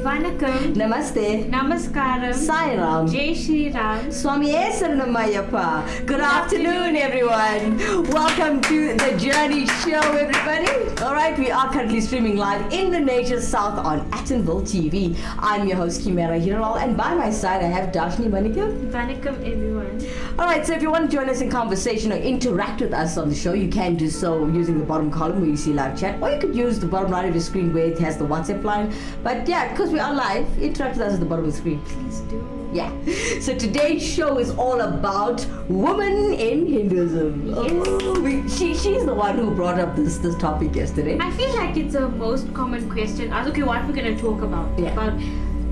Manikam. Namaste. Namaskaram. Sai Ram. Jai Shri Ram. Swami Saranamayyappa. Good afternoon, everyone. Welcome to the Journey Show, everybody. Alright, we are currently streaming live in the Nature South on Attenville TV. I'm your host, Kimera, Heeralal, and by my side I have Dashnee, Manikam. Manikam, everyone. Alright, so if you want to join us in conversation or interact with us on the show, you can do so using the bottom column where you see live chat, or you could use the bottom right of your screen where it has the WhatsApp line. But yeah, because we are live, interact with us at the bottom of the screen. Please do. Yeah. So today's show is all about women in Hinduism. Yes. Oh, she's the one who brought up this topic yesterday. I feel like it's a most common question. Okay, what we're going to talk about. Yeah. About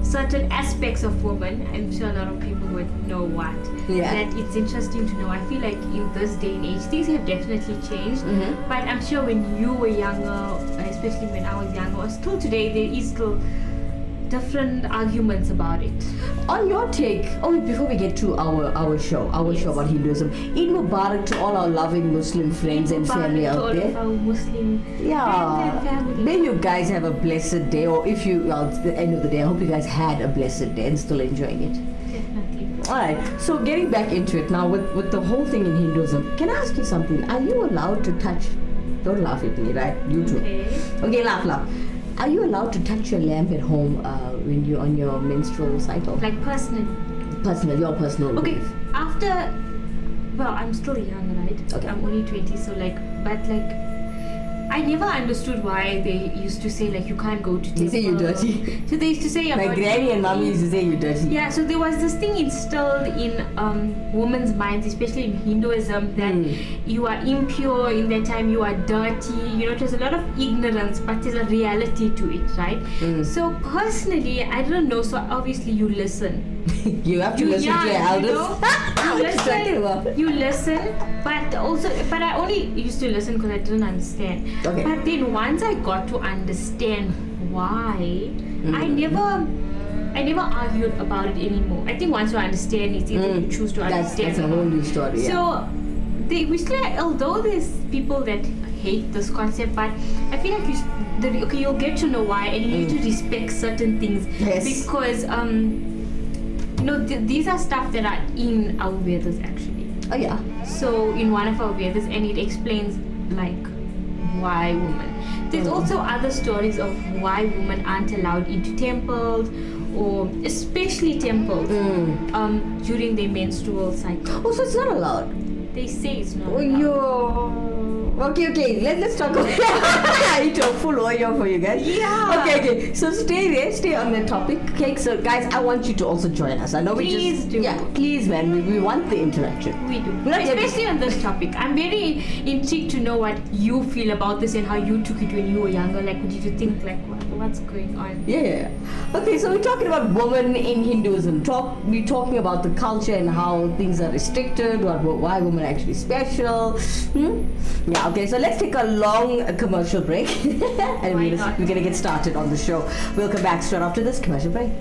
certain aspects of women. I'm sure a lot of people would know what. Yeah. That it's interesting to know. I feel like in this day and age, things have definitely changed. Mm-hmm. But I'm sure when you were younger, especially when I was younger, or still today, there is still different arguments about it. On your take, before we get to our show about Hinduism, Eid Mubarak to all our loving Muslim friends and family out all there. of our Muslim friends Yeah, and family. may you guys have a blessed day, or if you, well, it's the end of the day, I hope you guys had a blessed day and still enjoying it. Definitely. Alright, so getting back into it now with the whole thing in Hinduism, can I ask you something? Are you allowed to touch, don't laugh at me, right? You too. Okay, laugh. Are you allowed to touch your lamp at home when you're on your menstrual cycle? Like personally. Your personal Okay, belief. after, well, I'm still young, right? Okay. I'm only 20, so I never understood why they used to say you can't go to temple. They say you're dirty. So they used to say you're My dirty. granny and mommy used to say you're dirty. Yeah, so there was this thing instilled in women's minds, especially in Hinduism, that you are impure in that time, you are dirty. There's a lot of ignorance, but there's a reality to it, right? So personally, I don't know. So obviously, you listen. You have to listen to your elders. You listen, but I only used to listen because I didn't understand. Okay. But then once I got to understand why, I never argued about it anymore. I think once you understand it, either you choose to understand. That's a whole new story. Yeah. So we still, although there's people that hate this concept, but I feel like you'll get to know why, and you need to respect certain things. Yes. Because these are stuff that are in our Vedas actually. Oh yeah. So in one of our Vedas, and it explains why women. There's also other stories of why women aren't allowed into temples, or especially temples, during their menstrual cycle. Oh, so it's not allowed. They say it's not Oh, allowed. Okay. Let's talk about I need to full oil for you guys. Yeah. Okay. So stay on that topic. Okay. So guys, I want you to also join us. I know Please do. Yeah, please, man. We want the interaction. We do. We're not Especially on this topic. I'm very intrigued to know what you feel about this and how you took it when you were younger. Did you think what what's going on. Yeah. Okay, so we're talking about women in Hinduism. We're talking about the culture and how things are restricted, why women are actually special. Yeah, okay, so let's take a long commercial break. And we're going to get started on the show. We'll come back straight after this commercial break.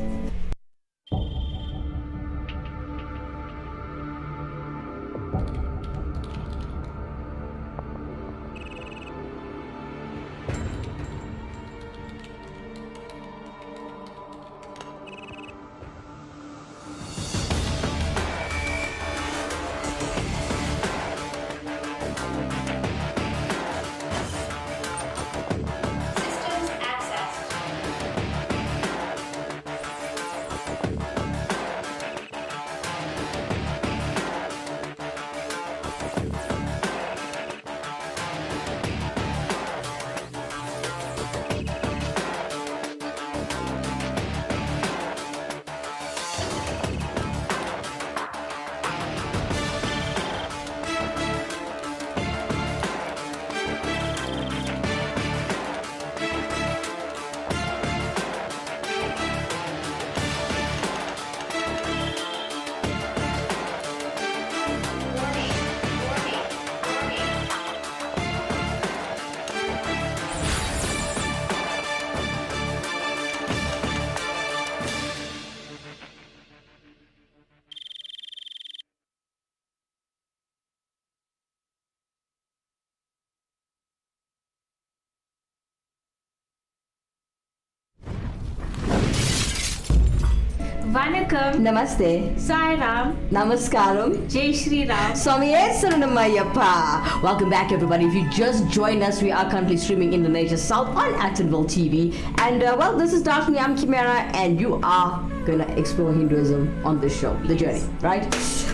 Manikam, Namaste. Sai Ram, Namaskaram. Jai Shri Ram. Swamiyesaranammayappa. Welcome back, everybody. If you just joined us, we are currently streaming Indonesia South on Actonville TV. And well, this is Dashnee, I'm Kimera, and you are gonna explore Hinduism on this show, The Journey, right?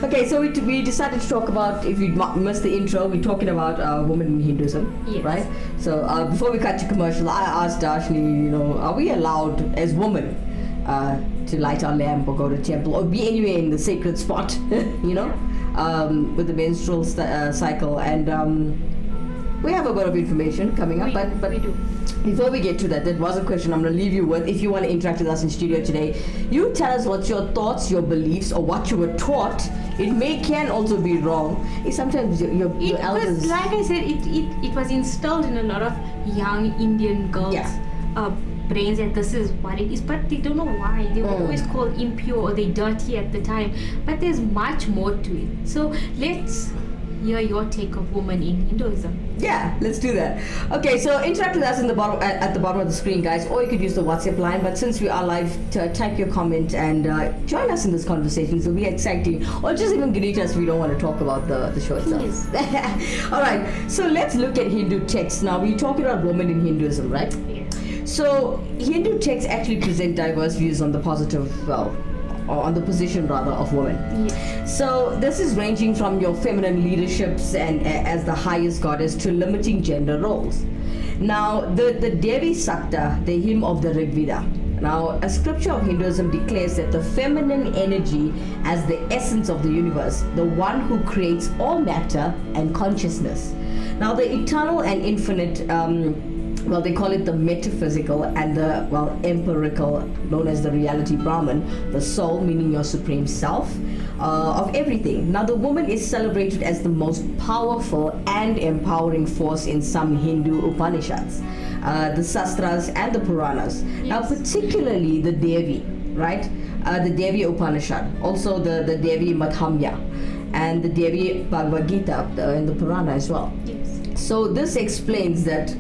Okay, so we decided to talk about, if you missed the intro, we're talking about women in Hinduism, Yes. right? So before we cut to commercial, I asked Dashnee, are we allowed as women to light our lamp or go to temple or be anywhere in the sacred spot, with the menstrual cycle, and we have a bit of information coming up, but we do. Before we get to that, was a question I'm going to leave you with. If you want to interact with us in studio today, you tell us what's your thoughts, your beliefs, or what you were taught. It can also be wrong. Sometimes your elders. Like I said, it was instilled in a lot of young Indian girls' brains that this is what it is, but they don't know why. They were always called impure or they dirty at the time. But there's much more to it. So let's hear your take of women in Hinduism. Yeah, let's do that. Okay, so interact with us at the bottom of the screen, guys, or you could use the WhatsApp line. But since we are live, type your comment and join us in this conversation. It'll be exciting. Or just even greet us if we don't want to talk about the show itself. Yes. All right, so let's look at Hindu texts. Now, we're talking about women in Hinduism, right? Yeah. So Hindu texts actually present diverse views on the or on the position rather of women. Yeah. So this is ranging from your feminine leaderships and as the highest goddess to limiting gender roles. Now the Devi Sakta, the hymn of the Rig Veda. Now a scripture of Hinduism declares that the feminine energy as the essence of the universe, the one who creates all matter and consciousness. Now the eternal and infinite they call it the metaphysical and the empirical, known as the reality Brahman, the soul, meaning your supreme self, of everything. Now the woman is celebrated as the most powerful and empowering force in some Hindu Upanishads, the Sastras and the Puranas. Yes. Now particularly the Devi, right? The Devi Upanishad, also the Devi Madhyamya, and the Devi Bhagavad Gita in the Purana as well. Yes. So this explains that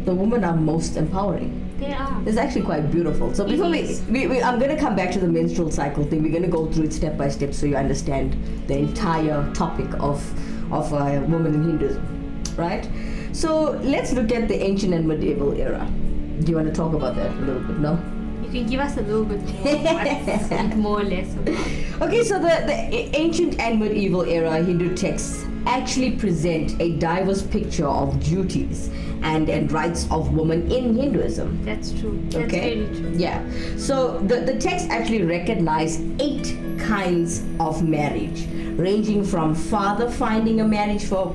the women are most empowering. They are. It's actually quite beautiful. So before I'm going to come back to the menstrual cycle thing. We're going to go through it step by step so you understand the entire topic of women in Hinduism, right? So let's look at the ancient and medieval era. Do you want to talk about that a little bit? No? You can give us a little bit more, what's it more or less about. Okay, so the ancient and medieval era Hindu texts actually present a diverse picture of duties and rights of women in Hinduism. That's true. That's okay? very true. Yeah. So the text actually recognize 8 kinds of marriage, ranging from father finding a marriage for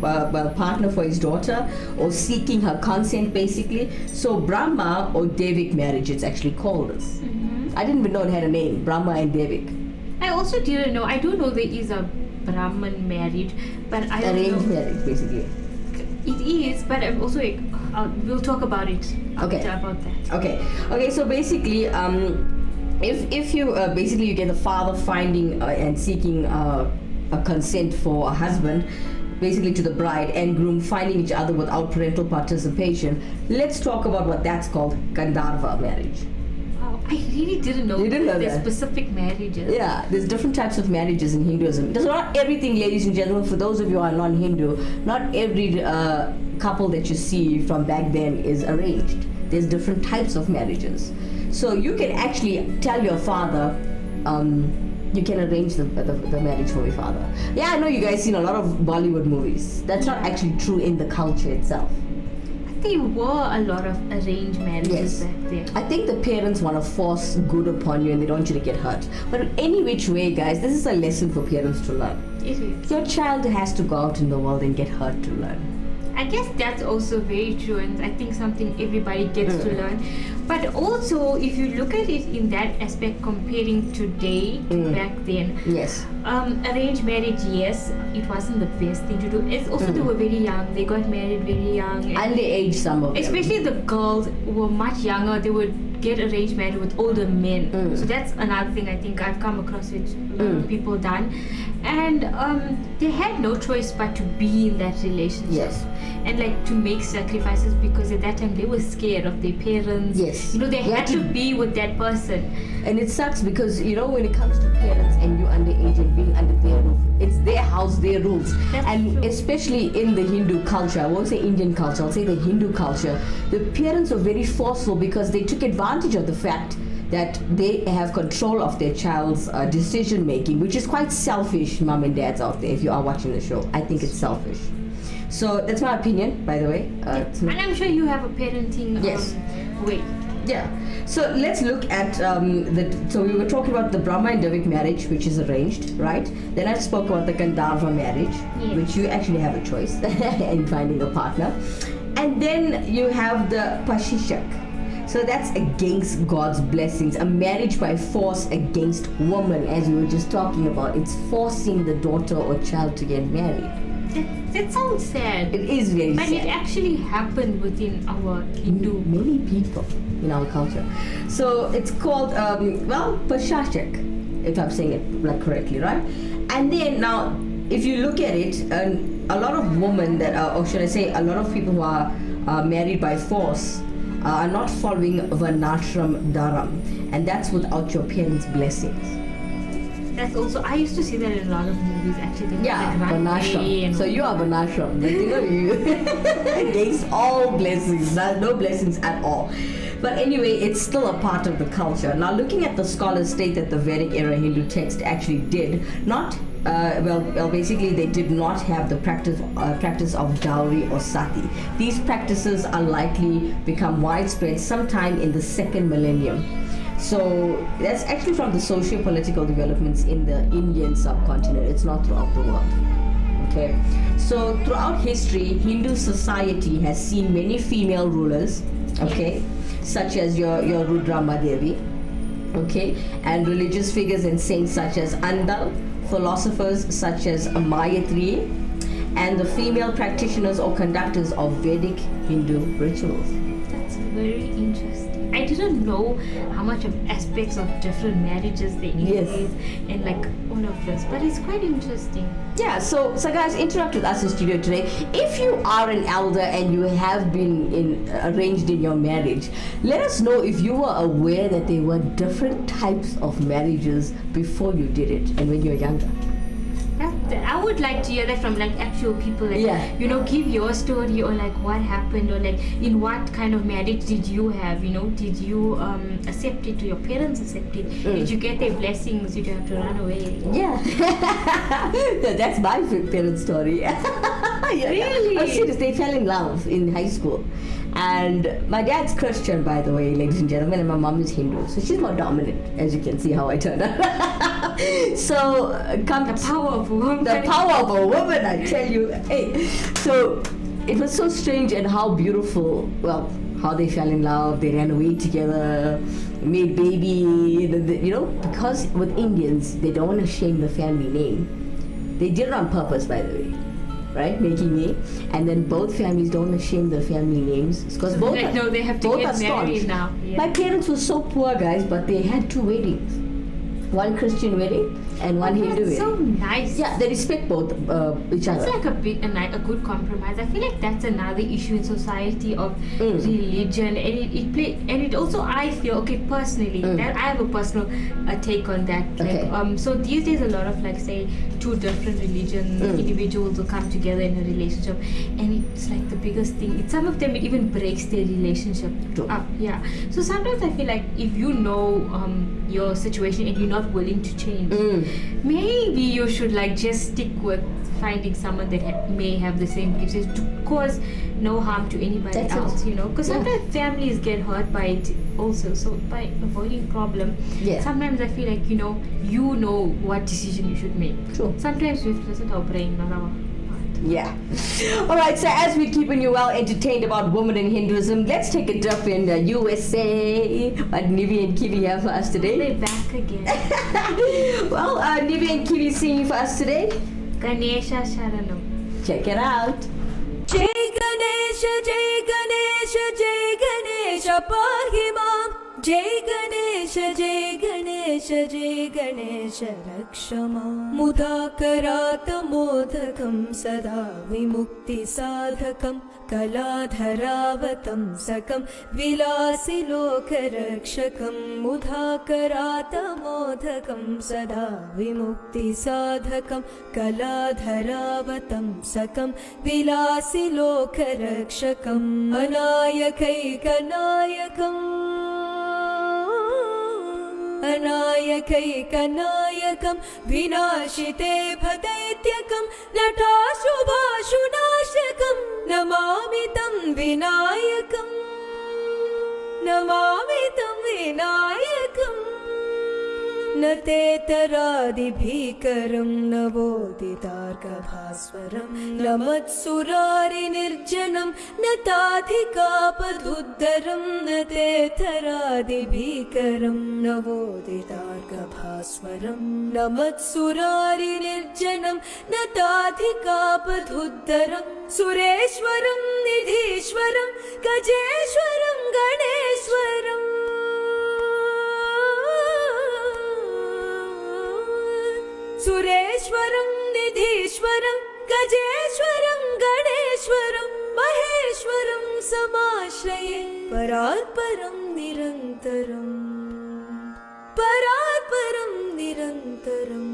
partner for his daughter, or seeking her consent, basically. So Brahma or Devic marriage, it's actually called this. I didn't even know it had a name, Brahma and Devic. I also didn't know. I do know there is a Brahman marriage, but I don't Arranged know. marriage, basically. It is, but I'm also we'll talk about it after about that. Okay. So basically, if you basically you get the father finding and seeking a consent for a husband, basically to the bride, and groom finding each other without parental participation. Let's talk about what that's called, Gandharva marriage. Wow, I really didn't know. You didn't know there's that? Specific marriages. Yeah, there's different types of marriages in Hinduism. There's not everything, ladies and gentlemen. For those of you who are non-Hindu, not every couple that you see from back then is arranged. There's different types of marriages. So you can actually tell your father, you can arrange the marriage for your father. Yeah, I know you guys seen a lot of Bollywood movies. That's not actually true in the culture itself. There were a lot of arranged marriages back then. I think the parents want to force good upon you and they don't want you to get hurt. But any which way, guys, this is a lesson for parents to learn. It is. Your child has to go out in the world and get hurt to learn. I guess that's also very true, and I think something everybody gets to learn. But also, if you look at it in that aspect, comparing today to back then, Yes. Arranged marriage, yes, it wasn't the best thing to do. It's also they were very young. They got married very young. And Underage, some of them. especially the girls were much younger. They would get arranged marriage with older men. So that's another thing I think I've come across with a lot of people done. And they had no choice but to be in that relationship. Yes. And like to make sacrifices, because at that time they were scared of their parents. Yes. You know, they You had had to be with that person. And it sucks because, you know, when it comes to parents and you underage and being under their roof, it's their house, their rules. That's And true. especially in the Hindu culture, I won't say Indian culture, I'll say the Hindu culture, the parents were very forceful because they took advantage of the fact that they have control of their child's decision making, which is quite selfish, mom and dads out there, if you are watching the show. I think it's selfish. So that's my opinion, by the way. It's And not- I'm sure you have a parenting Yes. way. Yeah. So let's look at so we were talking about the Brahma and Devic marriage, which is arranged, right? Then I spoke about the Gandharva marriage, Yes. which you actually have a choice in finding a partner. And then you have the Pashishak. So that's against God's blessings, a marriage by force against woman, as we were just talking about. It's forcing the daughter or child to get married. That sounds sad. It is very But sad. it actually happened within our Hindu. Many people in our culture. So it's called Pashashak, if I'm saying it like correctly, right? And then now, if you look at it, a lot of women that are, or should I say, a lot of people who are married by force are not following Varnashram Dharam, and that's without your parents' blessings. That's also, I used to see that in a lot of movies actually. They Yeah, would, like, run away Varnashram. and So you are Varnashram. Like, you know, you against all blessings, no blessings at all. But anyway, it's still a part of the culture. Now, looking at the scholars state that the Vedic era Hindu text actually did not, basically they did not have the practice of dowry or sati. These practices are likely become widespread sometime in the second millennium. So that's actually from the socio-political developments in the Indian subcontinent. It's not throughout the world. Okay. So throughout history, Hindu society has seen many female rulers, okay, such as your Rudrama Devi, okay, and religious figures and saints such as Andal, philosophers such as Mayatri, and the female practitioners or conductors of Vedic Hindu rituals. That's very interesting. I didn't know how much of aspects of different marriages there Yes. is and like all of this, but it's quite interesting. Yeah, so guys, interact with us in studio today. If you are an elder and you have been arranged in your marriage, let us know if you were aware that there were different types of marriages before you did it and when you were younger. I would like to hear that from like actual people, like, Yeah. you know, give your story or like what happened or like in what kind of marriage did you have, you know, did you accept it, do your parents accept it, did you get their blessings, did you have to run away? Yeah. That's my parents' story. Really? I'm serious, they fell in love in high school. And my dad's Christian, by the way, ladies and gentlemen, and my mom is Hindu. So she's more dominant, as you can see how I turned out. So come The power of a woman. the power of a woman, I tell you. Hey, so it was so strange and how beautiful. Well, how they fell in love, they ran away together, made baby. Because with Indians, they don't want to shame the family name. They did it on purpose, by the way. Right, making name, and then both families don't shame their family names because both they have to both get are married staunch. now. Yeah. My parents were so poor, guys, but they had 2 weddings, one Christian wedding and one Hindu That's so wedding. nice. Yeah, they respect both each That's other. like a good compromise. I feel like that's another issue in society of religion, and it also, I feel, okay, personally, that I have a personal take on that. Like, Okay. so these days, a lot of, like, say, 2 different religion individuals will come together in a relationship, and it's like the biggest thing. Some of them, it even breaks their relationship True. up. Yeah. So sometimes I feel like if you know your situation and you're not willing to change, maybe you should, like, just stick with finding someone that may have the same beliefs to cause no harm to anybody That's else, it. because sometimes families get hurt by it also. So by avoiding problem, sometimes I feel like you know what decision you should make. True. Sometimes we have to listen to our brain, not our heart. Yeah. All right. So as we're keeping you well entertained about women in Hinduism, let's take a trip in the USA. What Nivi and Kiwi have for us today? They're back again. Well, Nivi and Kiwi singing for us today. Ganesha Sharanam. Check it out. Jai Ganesha, Jai Ganesha, Jai Ganesha, Pahi Mam. Jai Ganesha, Jai Ganesha, Jai Ganesha, Rakshama. Mudhakarat modhakam sada vimukti sadhakam. Kaladharavatam sakam vilasi lokarakshakam. Mudhakarat modhakam sada vimukti sadhakam. Kaladharavatam sakam vilasi lokarakshakam. Anayakaikanayakam. अनायकैकनायकं विनाशिते भदैत्यकं नटाशुभाशुनाशकं Namami तं विनायकम् नमामि तं विनायकम् न तेतरादिभीकरं नवोदितार्कभास्वरं न मत्सुरारिनिर्जनं न ताधिकापधुद्धरं न तेतरादिभीकरं नवोदितार्कभास्वरं न मत्सुरारिनिर्जनं न ताधिकापधुद्धरं सुरेश्वरं निधीश्वरं गजेश्वरं गणेश्वरम् सुरेश्वरं निधीश्वरं गजेश्वरं गणेश्वरं महेश्वरं समाश्रये परात्परं निरन्तरम् परात्परं निरन्तरम्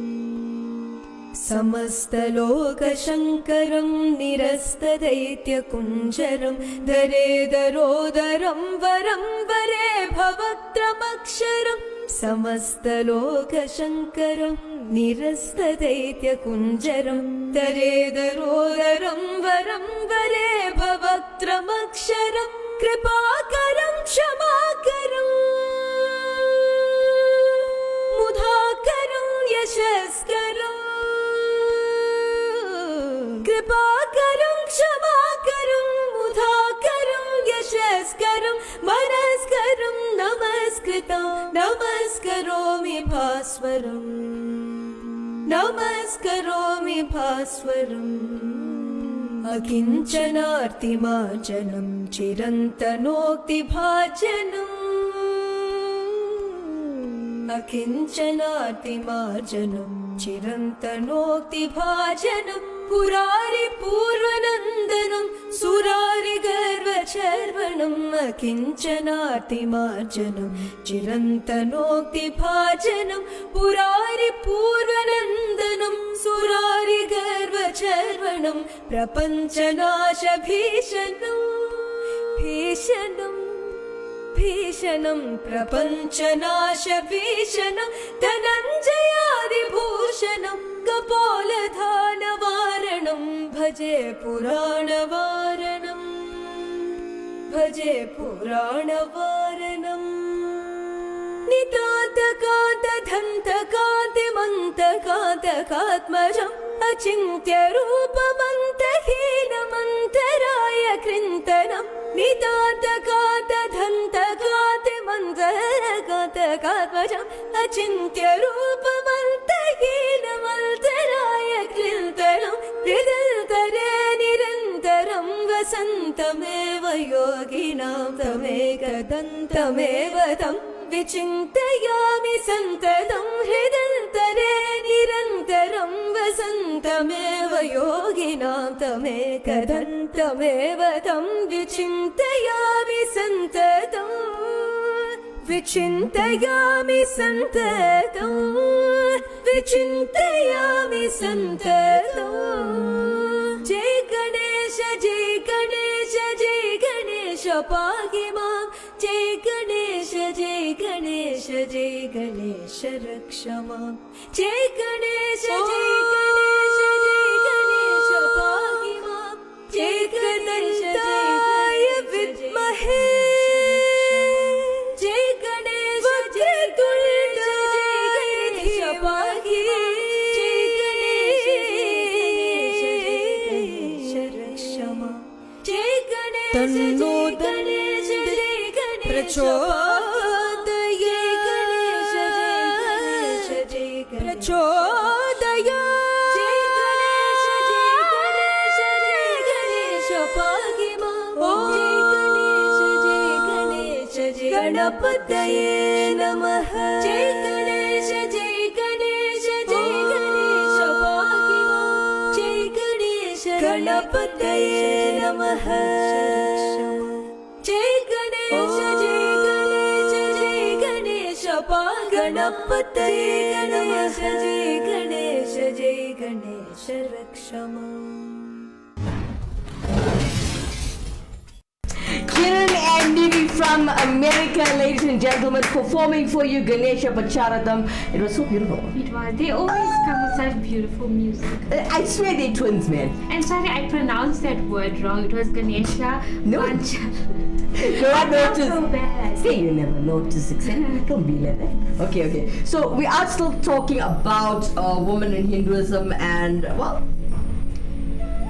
समस्तलोकशङ्करं निरस्तदैत्यकुञ्जरं दरेदरोदरं वरं वरे भवक्त्रमक्षरम् समस्तलोकशङ्करं निरस्तदैत्यकुञ्जरं दरेदरोदरं वरं वरे भवक्त्रमक्षरं कृपाकरं क्षमाकरं मुधाकरं यशस्करं कृपाकरं क्षमाकरं मुधाकरं यशस्करं मनस्करं नमस्कृतं नमस्करोमि भास्वरम् नमस्करोमि भास्वरम् अकिञ्चनार्तिमार्जनं चिरन्तनोक्तिभाजनम् अकिञ्चनार्तिमार्जनं चिरन्तनोक्तिभाजनं पुरारिपूर्वनन्दनं सुरारिगर्वचर्वणम् अकिञ्चनार्तिमार्जनं चिरन्तनोक्तिभाजनं पुरारिपूर्वनन्दनं सुरारिगर्वचर्वणं प्रपञ्चनाशभीषणं भीषणं भीषणं प्रपञ्चनाशभीषणं धनञ्जयादिभूषणं कपोलधानवारणं भजे पुराणवारणं भजे पुराणवारणम् नितान्तकान्तधन्तकान्तिमङ्गलम् अनन्तकान्तकात्मजम् अचिन्त्यरूपमन्तहीनमन्तराय कृन्तनम् नितान्तकान्तधन्तकातिमन्तरकान्तकात्मजम् अचिन्त्यरूपमन्तहीनमन्तराय कृन्तनम् हृदन्तरे निरन्तरं वसन्तमेव योगिनां तमेकदन्तमेव तम् विचिन्तयामि सन्ततं हृदन्तरे निरन्तरं वसन्तमेव योगिनां तमेकदन्तमेव तं विचिन्तयामि सन्ततं विचिन्तयामि सन्ततं विचिन्तयामि सन्ततं जय गणेश जय गणेश जय गणेश पाहि मां जय गणेश जय गणेश जय गणेश रक्ष मां जय गणेश जय गणेश जय गणेश पाहि मां जय गणेशाय विद्महे जय गणेश जय गणेश जय गणेश पाहि जय गणेश रक्ष मां जय गणेश तन्नो गणेश जय गणेश प्रचोदये गणेश जय प्रचोदया जय गणेश जय गणेश पाहि मां जय गणेश जय गणपतये नमः जय गणेश जय गणेश जय गणेश पाहि मां जय गणेश गणपतये नमः जय गणेश जय गणेश जय गणेश गणपतये नमः जय गणेश रक्ष मां Kiran and Nidhi from America, ladies and gentlemen, performing for you Ganesha Pacharatham. It was so beautiful. It was. They always come with such beautiful music. I swear they're twins, man. And sorry, I pronounced that word wrong. It was Ganesha. No. Pancha. No, I noticed. So bad. See, you never notice, except don't be like that. Okay. So we are still talking about women in Hinduism, and well,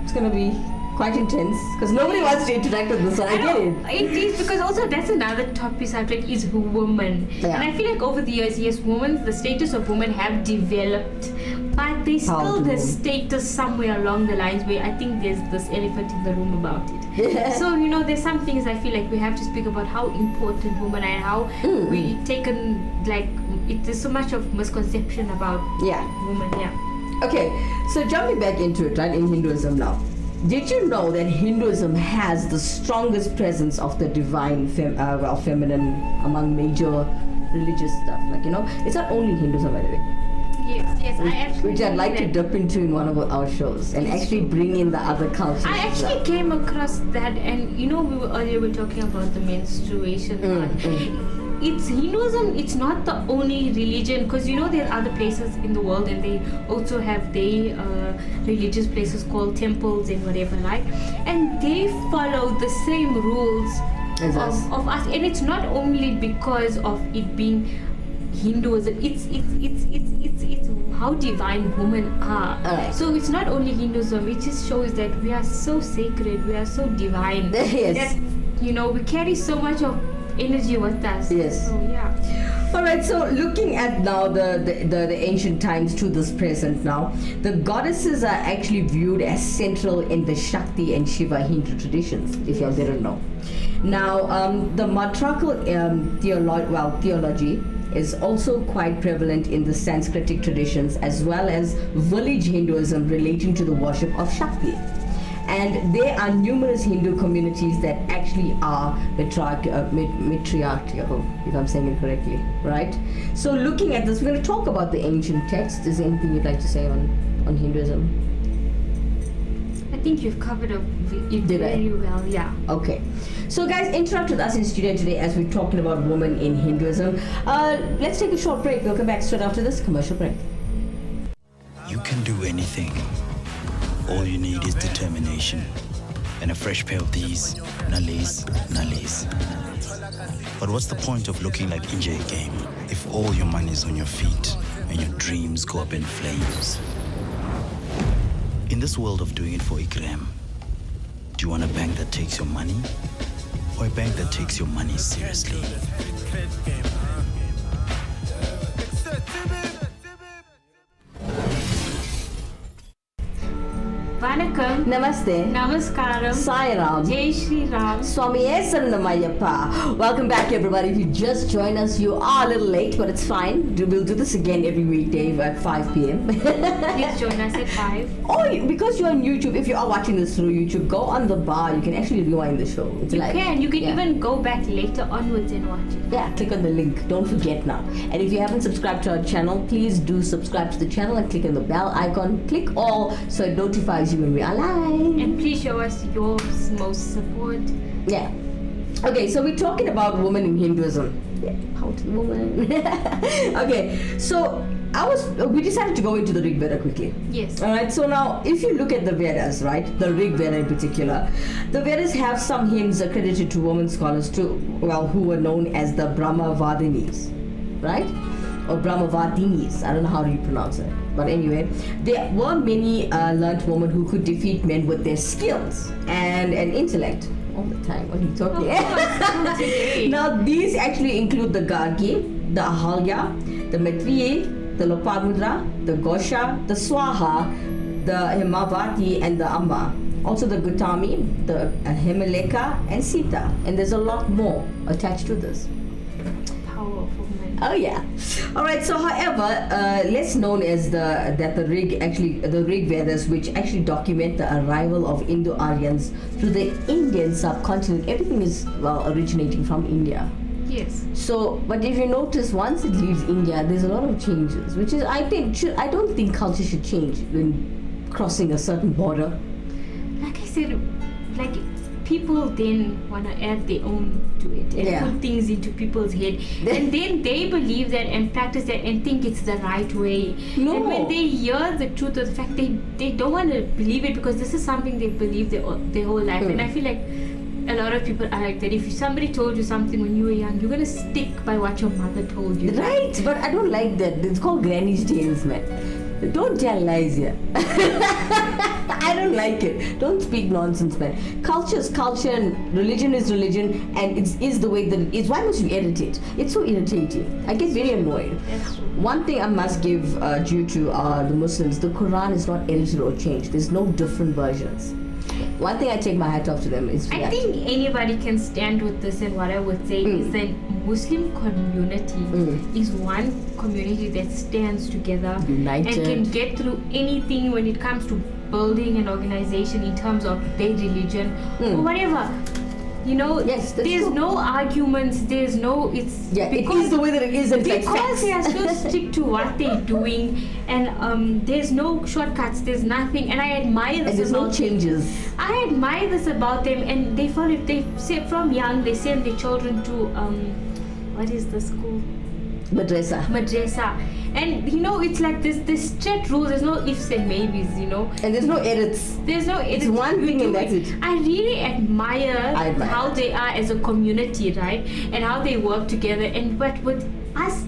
it's gonna be quite intense because nobody wants to interact with this one. I get it. It is because also that's another topic subject is women. Yeah. And I feel like over the years, yes, women, the status of women have developed, but there's How still do? the status somewhere along the lines where I think there's this elephant in the room about it. Yeah. So, there's some things I feel like we have to speak about how important women are and how we taken, like, there's so much of misconception about Yeah. women, yeah. Okay. So jumping back into it, right, in Hinduism now. Did you know that Hinduism has the strongest presence of the divine feminine among major religious stuff? Like, it's not only Hinduism, by the way. Yes, I actually Which I'd like to that. dip into in one of our shows and actually bring in the other cultures. I as actually well. came across that, and earlier we were talking about the menstruation part. It's Hinduism, it's not the only religion, because there are other places in the world and they also have their religious places called temples and whatever, right? And they follow the same rules As us. of us, and it's not only because of it being Hinduism, it's how divine women are. Alright. So it's not only Hinduism, it just shows that we are so sacred, we are so divine. Yes. That, we carry so much of energy with us. Yes. So yeah. Alright, so looking at now the ancient times to this present now, the goddesses are actually viewed as central in the Shakti and Shiva Hindu traditions, if y'all didn't know. Now, the matriarchal theology is also quite prevalent in the Sanskritic traditions as well as village Hinduism relating to the worship of Shakti. And there are numerous Hindu communities that actually are matriarchal, if I'm saying it correctly, right? So looking at this, we're going to talk about the ancient texts. Is there anything you'd like to say on Hinduism? I think you've covered it Did I? very well, yeah. Okay. So guys, interact with us in studio today as we're talking about women in Hinduism. Let's take a short break. We'll come back straight after this commercial break. You can do anything. All you need is determination and a fresh pair of these nallies. But what's the point of looking like Injay game if all your money is on your feet? and your dreams go up in flames. In this world of doing it for Ikram, do you want a bank that takes your money or a bank that takes your money seriously? Manikam. Namaste. Namaskaram. Sai Ram. Jai Shri Ram. Swami Saranamayyappa. Welcome back, everybody. If you just joined us, you are a little late, but it's fine. We'll do this again every weekday at 5 p.m. Please join us at 5. Oh, because you're on YouTube, if you are watching this through YouTube, go on the bar. You can actually rewind the show. It's You live. can. You can Yeah. even go back later onwards and watch it. Yeah, click on the link. Don't forget now. And if you haven't subscribed to our channel, please do subscribe to the channel and click on the bell icon. Click all so it notifies you when we are live. And please show us your most support. Yeah. Okay, so we're talking about women in Hinduism. Yeah, how to woman. Okay, so we decided to go into the Rig Veda quickly. Yes. Alright, so now if you look at the Vedas, right, the Rig Veda in particular, the Vedas have some hymns accredited to women scholars too, well, who were known as the Brahmavadinis, right? Or Brahmavadinis, I don't know how you pronounce it. But anyway, there were many learned women who could defeat men with their skills and intellect. All the time, what are you talking Today. Now, these actually include the Gargi, the Ahalya, the Maitreyi, the Lopamuddra, the Gosha, the Swaha, the Himavati, and the Amba. Also the Gautami, the Himaleka, and Sita. And there's a lot more attached to this. Powerful man. Oh yeah. All right. So, however, less known as the Rig Vedas, which actually document the arrival of Indo-Aryans to the Indian subcontinent. Everything is originating from India. Yes. So, but if you notice, once it leaves India, there's a lot of changes, which is I don't think culture should change when crossing a certain border. Like I said, like people then want to add their own to it and Yeah. put things into people's head, and then they believe that and practice that and think it's the right way. No. And when they hear the truth of the fact, they don't want to believe it because this is something they believe their whole life. And I feel like a lot of people are like that. If somebody told you something when you were young, you're gonna stick by what your mother told you. Right, but I don't like that. It's called granny's tales, man. Don't tell lies here. I don't like it. Don't speak nonsense, man. Culture is culture and religion is religion, and it is the way that it is. Why must you edit it? It's so irritating. I get very annoyed. That's true. One thing I must give due to the Muslims, the Quran is not edited or changed. There's no different versions. One thing I take my hat off to them is I think anybody can stand with this, and what I would say is that Muslim community is one community that stands together United. and can get through anything when it comes to building an organization in terms of their religion or whatever. You know, Yes, that's there's true. no arguments, there's no, it's yeah, it is the way that it is, and like because facts. they are so strict to what they're doing, and there's no shortcuts, there's nothing, and I admire this and there's no about changes. I admire this about them, and they follow. They say from young they send their children to what is the school? Madrasa, and you know it's like this strict rules. There's no ifs and maybes, you know. And there's no edits. There's no. It's one thing and that's it. I really admire, I admire how that. they are as a community, right, and how they work together. And but with us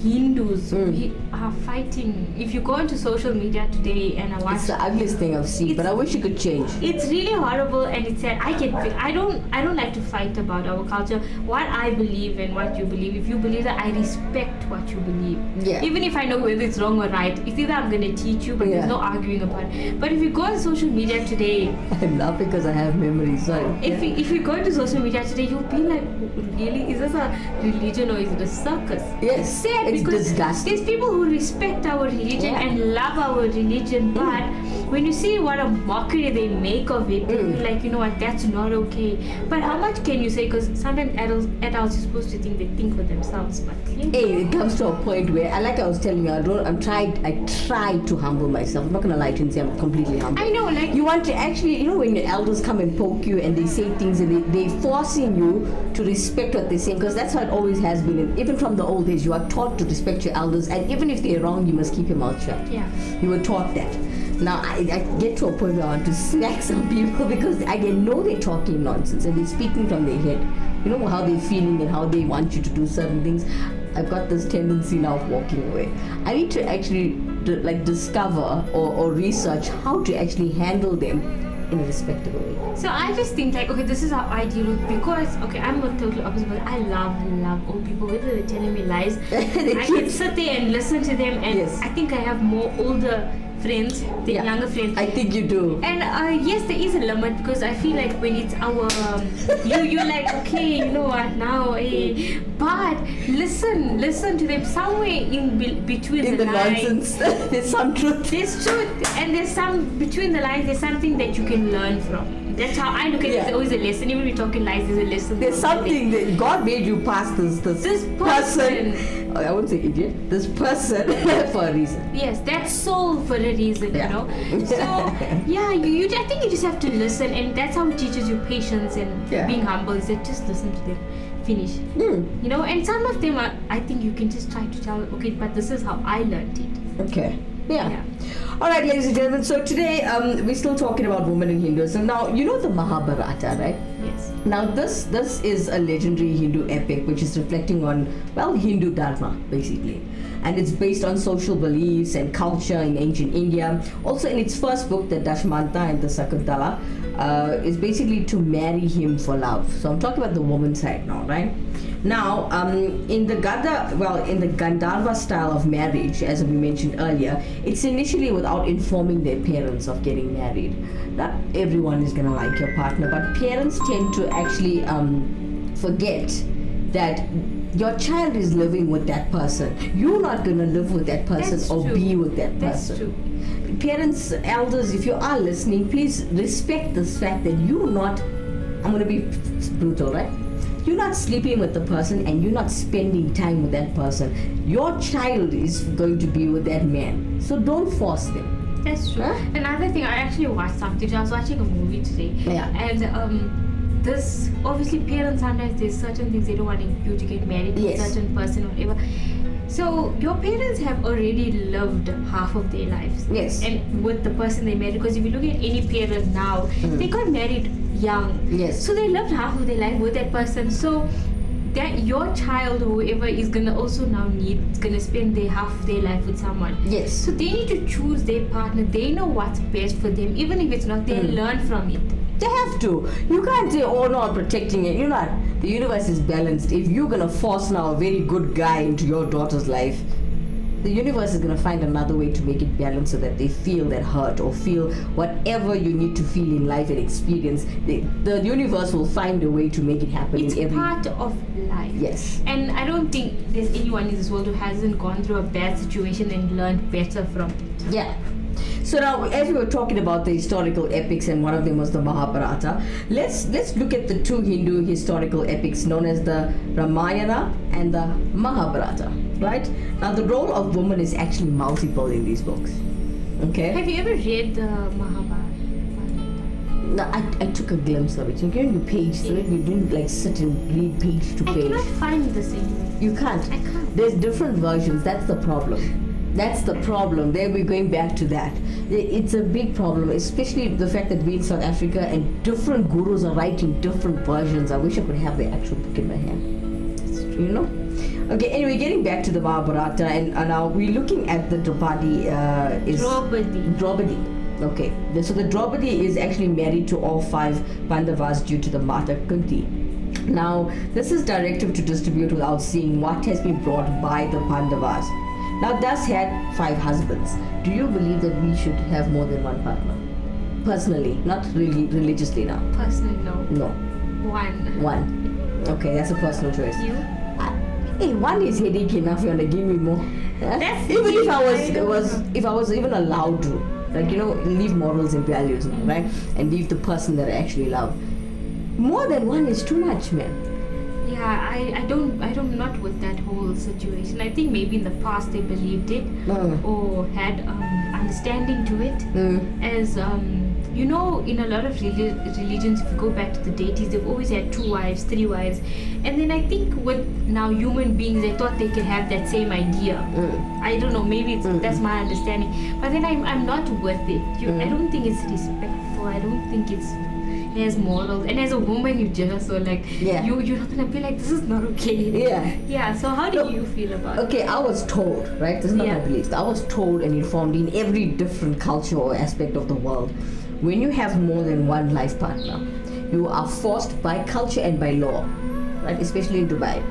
Hindus, we are fighting. If you go into social media today and I watch, It's the ugliest thing I've seen, but I wish it could change. it's really horrible, and it's sad. I don't like to fight about our culture. What I believe and what you believe. If you believe that, I respect what you believe. Yeah. Even if I know whether it's wrong or right, it's either I'm gonna teach you, but Yeah. there's no arguing about it. But if you go on social media today, I'm laughing because I have memories. Sorry. if you go into social media today, you'll be like, really, is this a religion or is it a circus? Yes, Sad it's because disgusting. there's people who respect our religion Yeah. and love our religion, but when you see what a mockery they make of it, you're like, you know what, that's not okay. But how much can you say? Because sometimes adults are supposed to think for themselves, but Hey, it comes to a point where, like I was telling you, I try to humble myself. I'm not gonna lie to you and say I'm completely humble. I know, like, You want to actually, you know, when your elders come and poke you and they say things and they're forcing you to respect what they're saying, because that's how it always has been. And even from the old days, you are taught to respect your elders, and even if they're wrong, you must keep your mouth shut. yeah. You were taught that. Now I get to a point where I want to smack some people because I know they're talking nonsense and they're speaking from their head. You know how they're feeling and how they want you to do certain things. I've got this tendency now of walking away. I need to actually discover or research how to actually handle them in a respectable way. So I just think like, okay, this is how I deal with, because okay, I'm a total opposite, but I love old people, whether they're telling me lies. I can sit there and listen to them, and Yes. I think I have more older friends than younger friends. I think you do. And yes, there is a limit, because I feel like when it's our you're like, okay, you know what now, but listen to them somewhere in between In the lines. nonsense, there's some truth. There's truth, and there's some between the lines. There's something that you can learn from. That's how I look at it. Yeah. There's always a lesson. Even when we're talking lies, there's a lesson. There's from something that God made you pass this person. I won't say idiot. This person for a reason. Yes, that's soul for a reason, Yeah. you know. So yeah, you I think you just have to listen, and that's how it teaches you patience and Yeah. being humble. Is that just listen to them, finish. You know, and some of them are, I think you can just try to tell, okay, but this is how I learned it. Okay. Yeah. Yeah. All right, ladies and gentlemen. So today we're still talking about women in Hinduism. Now you know the Mahabharata, right? Yes. Now this is a legendary Hindu epic which is reflecting on, well, Hindu dharma basically, and it's based on social beliefs and culture in ancient India. Also in its first book, the Dashmanta and the Sakuntala, is basically to marry him for love. So I'm talking about the woman side now, right? Now, in the Gandharva style of marriage, as we mentioned earlier, it's initially without informing their parents of getting married. Not everyone is gonna like your partner, but parents tend to actually forget that your child is living with that person. You're not gonna live with that person That's or true. be with that That's person. true. Parents, elders, if you are listening, please respect this fact that you're not, I'm going to be brutal, right? You're not sleeping with the person and you're not spending time with that person. Your child is going to be with that man. So don't force them. That's true. Huh? Another thing, I actually watched something. I was watching a movie today. Yeah. And this, obviously parents, sometimes there's certain things they don't want you to get married to Yes. a certain person or whatever. So your parents have already lived half of their lives. Yes. And with the person they married, because if you look at any parent now, they got married young. Yes. So they lived half of their life with that person. So that your child or whoever is gonna also now gonna spend their half of their life with someone. Yes. So they need to choose their partner. They know what's best for them, even if it's not. They learn from it. They have to. You can't say, oh no, I'm protecting it. You're not. The universe is balanced. If you're going to force now a very good guy into your daughter's life, the universe is going to find another way to make it balanced so that they feel that hurt or feel whatever you need to feel in life and experience. The universe will find a way to make it happen It's in every... part of life. Yes. And I don't think there's anyone in this world who hasn't gone through a bad situation and learned better from it. Yeah. So now, as we were talking about the historical epics, and one of them was the Mahabharata, let's look at the two Hindu historical epics known as the Ramayana and the Mahabharata. Right? Now, the role of woman is actually multiple in these books. Okay. Have you ever read the Mahabharata? No, I took a glimpse of it. You can page through it. We didn't like sit and read page to I page. cannot find this anywhere. You can't. I can't. There's different versions. That's the problem. That's the problem. There we're going back to that. It's a big problem, especially the fact that we're in South Africa and different gurus are writing different versions. I wish I could have the actual book in my hand. You know? Okay, anyway, getting back to the Mahabharata, and now we're looking at the Draupadi. Draupadi. Okay, so the Draupadi is actually married to all 5 Pandavas due to the Mata Kunti. Now, this is directive to distribute without seeing what has been brought by the Pandavas. Now, thus had 5 husbands. Do you believe that we should have more than one partner? Personally, not really religiously now. Personally, no. No, One. Okay, that's a personal choice. You? Hey, one is headache enough. You wanna give me more? That's Even if I I was even allowed to, like, you know, leave morals and values, right, and leave the person that I actually love. More than one is too much, man. Yeah, I don't not with that whole situation. I think maybe in the past they believed it or had understanding to it. As you know, in a lot of religions, if you go back to the deities, they've always had 2 wives, 3 wives, and then I think with now human beings, they thought they could have that same idea. I don't know, maybe that's my understanding, but then I'm not with it. I don't think it's respectful. I don't think it's has morals, and as a woman you just so like Yeah. you're not gonna be like, this is not okay. Yeah. So how do you feel about it? Okay, I was told, right? This is not my Yeah. beliefs. I was told and informed in every different culture or aspect of the world. When you have more than one life partner, you are forced by culture and by law, right? Especially in Dubai.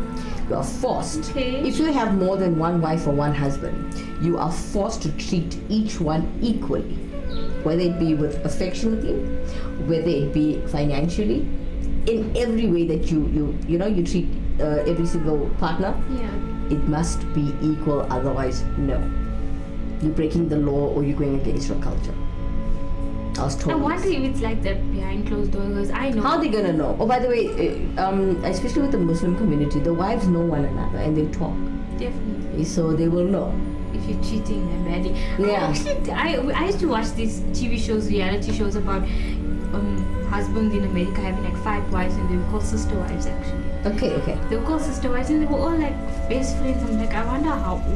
You are forced. Okay. If you have more than one wife or one husband, you are forced to treat each one equally, whether it be with affectionately, whether it be financially, in every way that you treat every single partner. Yeah. It must be equal, otherwise no. You're breaking the law or you're going against your culture. I was told. I wonder if it's like that behind closed doors, because I know. How are they gonna know? Oh, by the way, especially with the Muslim community, the wives know one another and they talk, Definitely. so they will know. If you're cheating them badly. Yeah. Actually, I used to watch these TV shows, reality shows about husbands in America having like 5 wives, and they were called sister wives actually. Okay. They were called sister wives, and they were all like best friends. I'm like, I wonder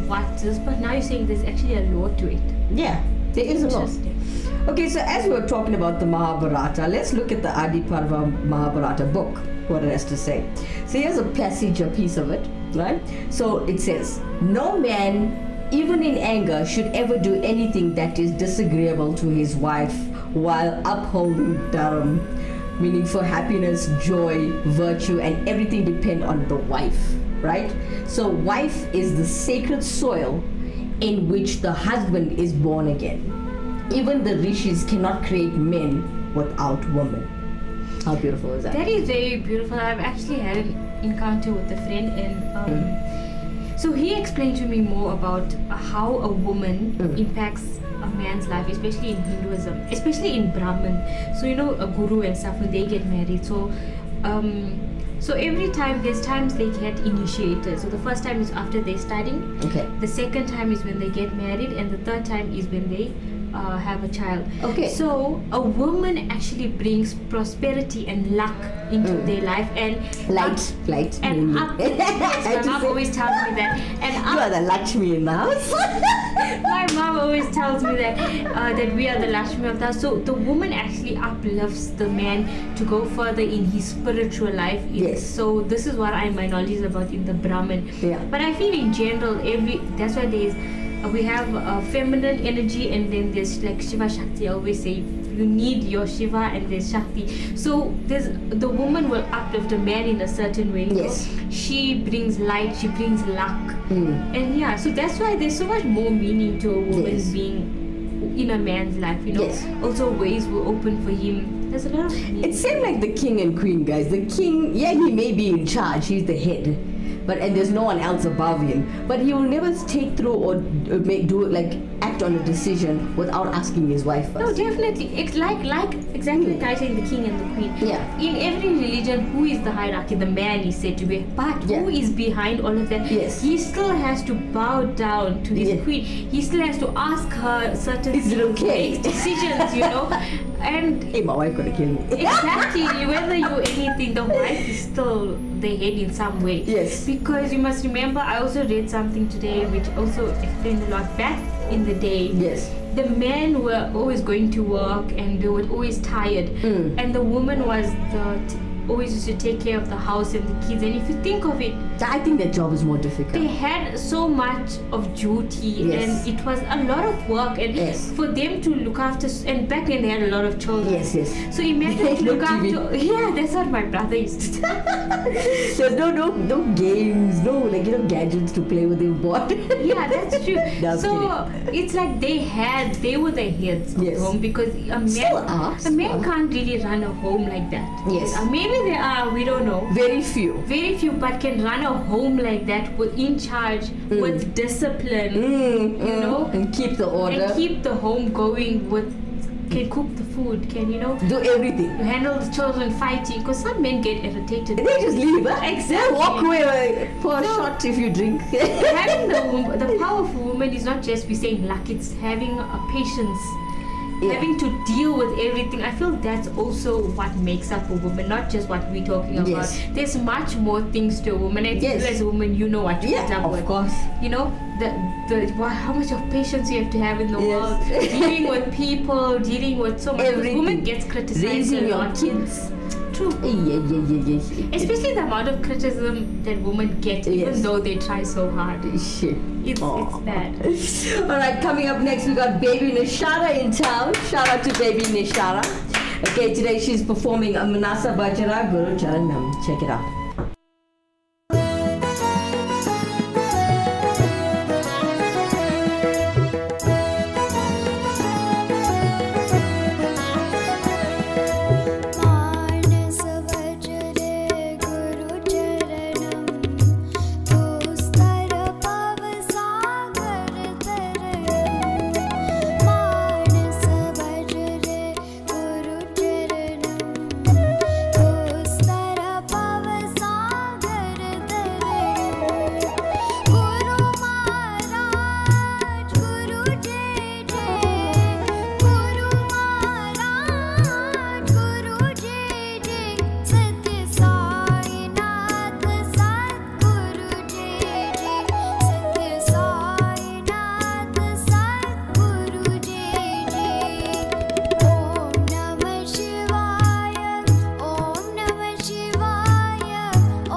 what this, but now you're saying there's actually a law to it. Yeah, there is a law. Interesting. Okay, so as we were talking about the Mahabharata, let's look at the Adi Parva Mahabharata book, what it has to say. So here's a passage, a piece of it, right? So it says, no man, even in anger, should ever do anything that is disagreeable to his wife while upholding dharam, meaning for happiness, joy, virtue, and everything depend on the wife, right? So wife is the sacred soil in which the husband is born again. Even the rishis cannot create men without women. How beautiful is that? That is very beautiful. I've actually had an encounter with a friend, and so he explained to me more about how a woman impacts a man's life, especially in Hinduism, especially in Brahman. So a guru and stuff, when they get married. So every time, there's times they get initiated. So the first time is after they're studying. Okay. The second time is when they get married, and the third time is when they have a child. Okay. So a woman actually brings prosperity and luck into their life, and Light. and mainly. up. Yes, I my mom just always tells me that. And You are the Lakshmi in the house. my mom always tells me that that we are the Lakshmi of the house. So the woman actually uplifts the man to go further in his spiritual life. Yes. So this is what my knowledge is about in the Brahman. Yeah. But I feel in general, that's why we have feminine energy, and then there's like Shiva Shakti. I always say you need your Shiva and there's Shakti. So the woman will uplift a man in a certain way. Yes. She brings light, she brings luck. And so that's why there's so much more meaning to a woman Yes. being in a man's life, Yes. Also ways were open for him. There's a lot of meaning. It's same like the king and queen, guys. The king, he may be in charge, he's the head. And there's no one else above him. But he will never take through or act on a decision without asking his wife first. No, definitely. It's like exactly like I saying the king and the queen. Yeah. In every religion, who is the hierarchy? The man is said to be. But Yeah. who is behind all of that? Yes. He still has to bow down to his Yeah. queen. He still has to ask her certain Is it okay? make decisions, And Hey, my wife gonna kill me. exactly, whether you anything, the wife is still the head in some way. Yes. Because you must remember, I also read something today which also explained a lot. Back in the day, Yes. the men were always going to work and they were always tired, and the woman was always used to take care of the house and the kids. And if you think of it, I think that job is more difficult. they had so much of duty, Yes. and it was a lot of work, and Yes. for them to look after, and back then they had a lot of children. Yes. So imagine to No look TV. after. Yeah, that's what my brother used to tell. There's no games, no gadgets to play with him. Boy. Yeah, that's true. No, I'm So it's like they were the heads of Yes. the home, because Still are, a man still are. can't really run a home like that. Yes. Maybe there are, we don't know. Very few. Very few, but can run a home like that with in charge, with discipline, And keep the order. and keep the home going can cook the food, can Do everything. handle the children fighting, because some men get irritated. They just leave. Huh? Exactly. Walk away for a No. shot if you drink. Having the powerful woman is not just we saying luck, it's having a patience. Yeah. having to deal with everything. I feel that's also what makes up a woman, not just what we're talking about. Yes. There's much more things to a woman. And Yes. as a woman, you know what you Yeah, put up of with. course. You know, how much of patience you have to have in the Yes. world, dealing with people, dealing with so much. Because Everything. women gets criticized Raising a your lot. kids. True. Yeah. Especially the amount of criticism that women get, even Yes. though they try so hard. Shit. It's bad. All right, coming up next, we got Baby Nishara in town. Shout out to Baby Nishara. Okay, today she's performing a Manasa Bajara Guru Charanam. Check it out. मानस भजरे गुरु चरणम दोस्तर पव सागर तरनम मानस भजरे गुरु चरणम दोस्तर पव सागर तरनम गुरु महाराज गुरु जय जय गुरु महाराज गुरु जय जय सत्य साईनाथ सद्गुरु जय जय सत्य साईनाथ सद्गुरु जय जय ओम नमः शिवाय ओम नमः शिवाय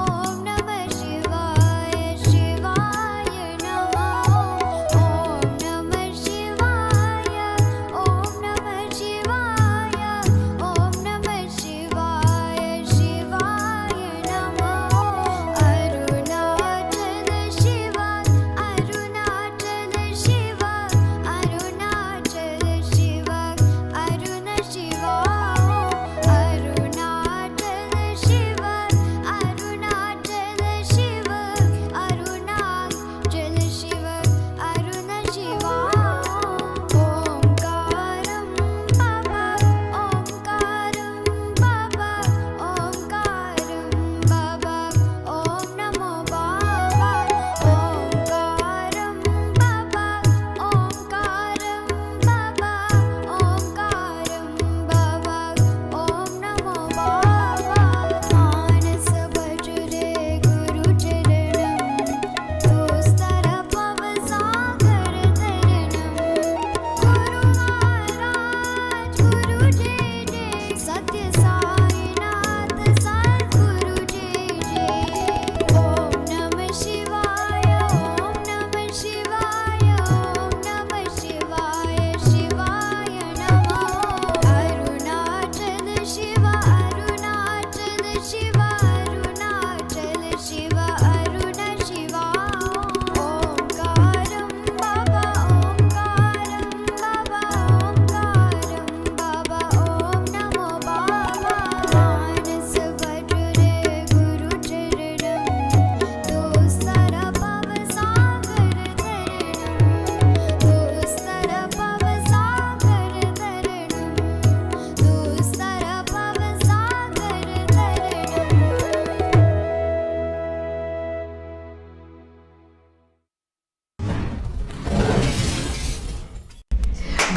ओम नमः शिवाय शिवाय नमः ओम नमः शिवाय ओम नमः शिवाय ओम नमः शिवाय शिवाय नमः अरुणाचल शिव अरुणाचल शिव अरुणाचल शिव अरुण शिव अरुणाचल शिव अरुणाचल शिव अरुणाचल शिव अरुण शिव ओंकारं बाबा ओंकारं बाबा ओंकारं बाबा ओम नमो बाबा ओंकारं बाबा ओंकारं बाबा ओंकारं बाबा ओम नमो बाबा मानस भजरे गुरु चरणम दोस्तर पव सागर तरनम गुरु महाराज गुरु जय जय सत्य साईनाथ सद्गुरु जय जय ओम नमः शिवाय ओम नमः शिवाय ओम नमः शिवाय शिवाय नमः अरुणाचल शिव अरुणाचल शिव अरुणाचल शिव अरुण शिव ओंकारं बाबा ओंकारं बाबा ओंकारं बाबा ओम नमो बाबा मानस भजरे गुरु चरणम दोस्तर पव सागर तरनम दोस्तर पव सागर तरनम दोस्तर पव सागर तरनम